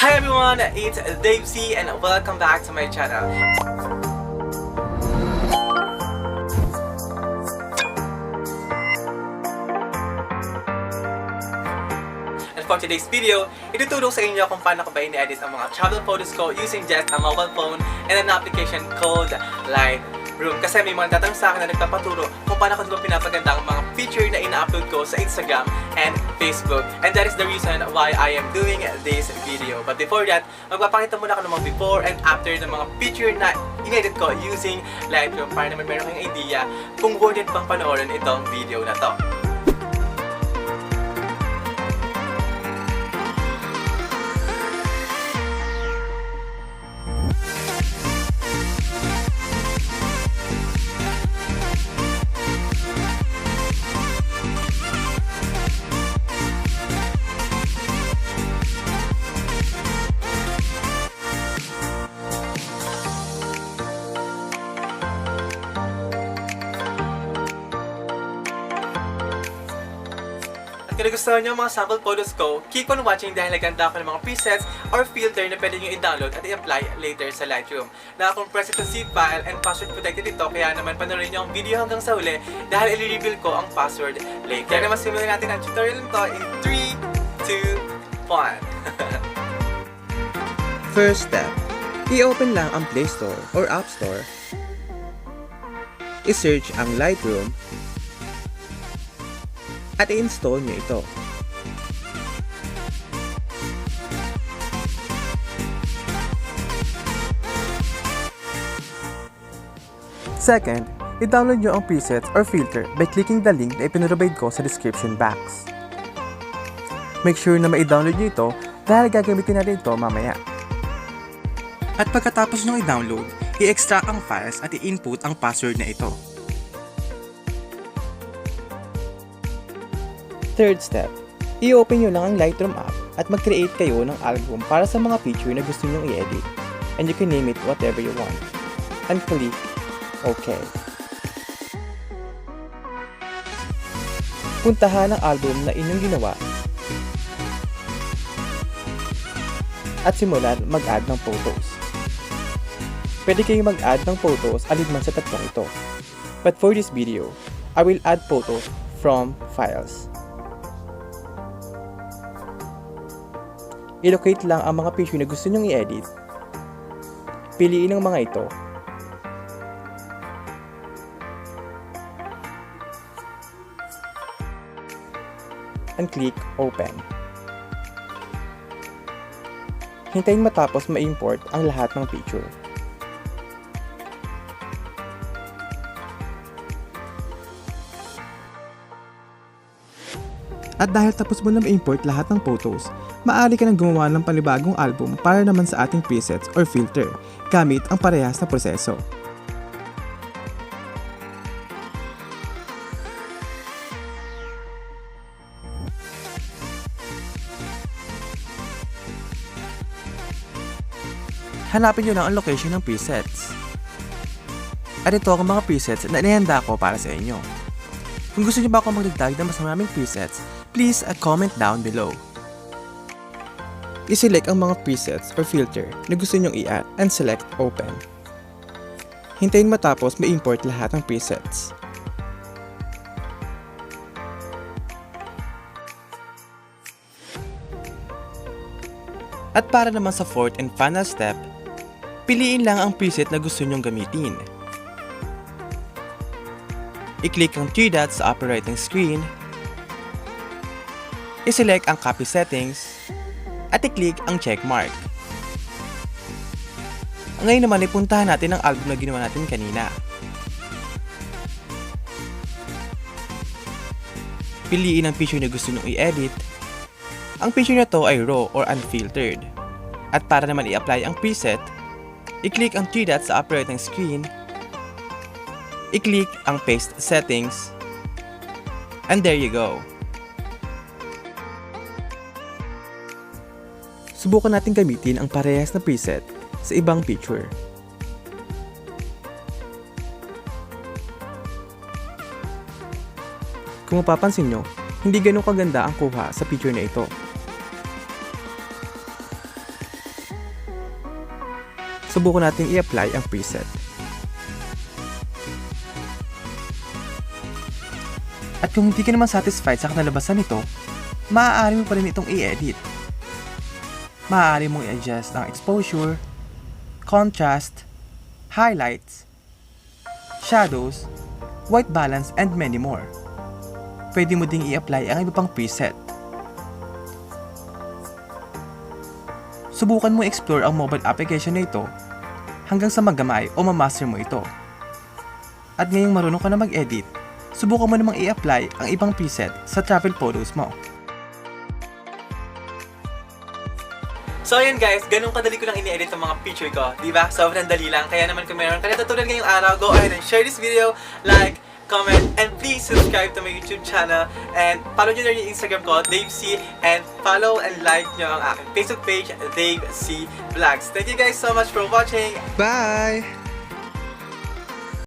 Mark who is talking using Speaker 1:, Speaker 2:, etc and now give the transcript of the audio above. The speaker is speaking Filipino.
Speaker 1: Hi everyone, it's Dave C and welcome back to my channel. And for today's video, ituturo sa inyo kung paano ko ba ini-edit ang mga travel photos ko using just a mobile phone and an application called Lightroom. Kasi may mga tatanong sa akin na nagpapaturo kung paano ko diba pinapaganda ang mga feature na ina-upload ko sa Instagram and Facebook. And that is the reason why I am doing this video. But before that, magpapakita muna ako ng mga before and after ng mga feature na in-edit ko using Lightroom para naman meron kayong idea kung worth it bang panoorin itong video na to. Kung nagustuhan nyo ang mga sample photos ko, keep on watching dahil naganda ako ng mga presets or filter na pwede nyo i-download at i-apply later sa Lightroom. Naka-compress ito zip file and password protected ito, kaya naman panoorin nyo ang video hanggang sa uli dahil i-reveal ko ang password later. Kaya naman simulan natin ang tutorial nito in 3, 2, 1.
Speaker 2: First step, i-open lang ang Play Store or App Store. I-search ang Lightroom at i-install nyo ito. Second, i-download nyo ang presets or filter by clicking the link na ipinrovide ko sa description box. Make sure na ma-download nyo ito dahil gagamitin natin ito mamaya. At pagkatapos nyo i-download, i-extract ang files at i-input ang password na ito. Third step, i-open nyo lang ang Lightroom app at mag-create kayo ng album para sa mga picture na gusto nyong i-edit. And you can name it whatever you want. And click OK. Puntahan ang album na inyong ginawa at simulan mag-add ng photos. Pwede kayong mag-add ng photos alinman sa tatlong ito. But for this video, I will add photos from files. I-locate lang ang mga picture na gusto nyong i-edit. Piliin ang mga ito. And click Open. Hintayin matapos ma-import ang lahat ng picture. At dahil tapos mo na ma-import lahat ng photos, maaari ka nang gumawa ng panibagong album para naman sa ating presets or filter gamit ang parehas na proseso. Hanapin nyo lang ang location ng presets. At ito ang mga presets na inihanda ko para sa inyo. Kung gusto nyo ba ako magdagdag ng mas maraming presets, please comment down below. I-select ang mga presets or filter na gusto nyong i-add and select Open. Hintayin matapos ma-import lahat ng presets. At para naman sa fourth and final step, piliin lang ang preset na gusto nyong gamitin. I-click ang 3 dots sa upper right ng screen, i-select ang copy settings, at i-click ang checkmark. Ngayon naman ipuntahan natin ang album na ginawa natin kanina. Piliin ang picture na gusto nyo i-edit. Ang picture na to ay raw or unfiltered. At para naman i-apply ang preset, i-click ang 3 dots sa upper right ng screen, i-click ang Paste Settings, and there you go. Subukan natin gamitin ang parehas na preset sa ibang picture. Kung mapapansin nyo, hindi ganun kaganda ang kuha sa picture na ito. subukan natin i-apply ang preset. At kung hindi ka naman satisfied sa kinalabasan nito, maaari mo pa rin itong i-edit. Maaari mong i-adjust ang exposure, contrast, highlights, shadows, white balance, and many more. Pwede mo ding i-apply ang iba pang preset. Subukan mo explore ang mobile application na ito hanggang sa magamay o mamaster mo ito. At ngayong marunong ka na mag-edit, subukan mo namang i-apply ang ibang preset sa travel photos mo.
Speaker 1: So ayun guys, ganun kadali ko lang ini-edit ang mga picture ko, di ba? Sobrang dali lang. Kaya naman kung meron ka natutunan ngayong araw, go ahead and share this video, like, comment, and please subscribe to my YouTube channel. And follow nyo na yung Instagram ko, Dave C. And follow and like nyo ang aking Facebook page, Dave C. Vlogs. Thank you guys so much for watching.
Speaker 2: Bye!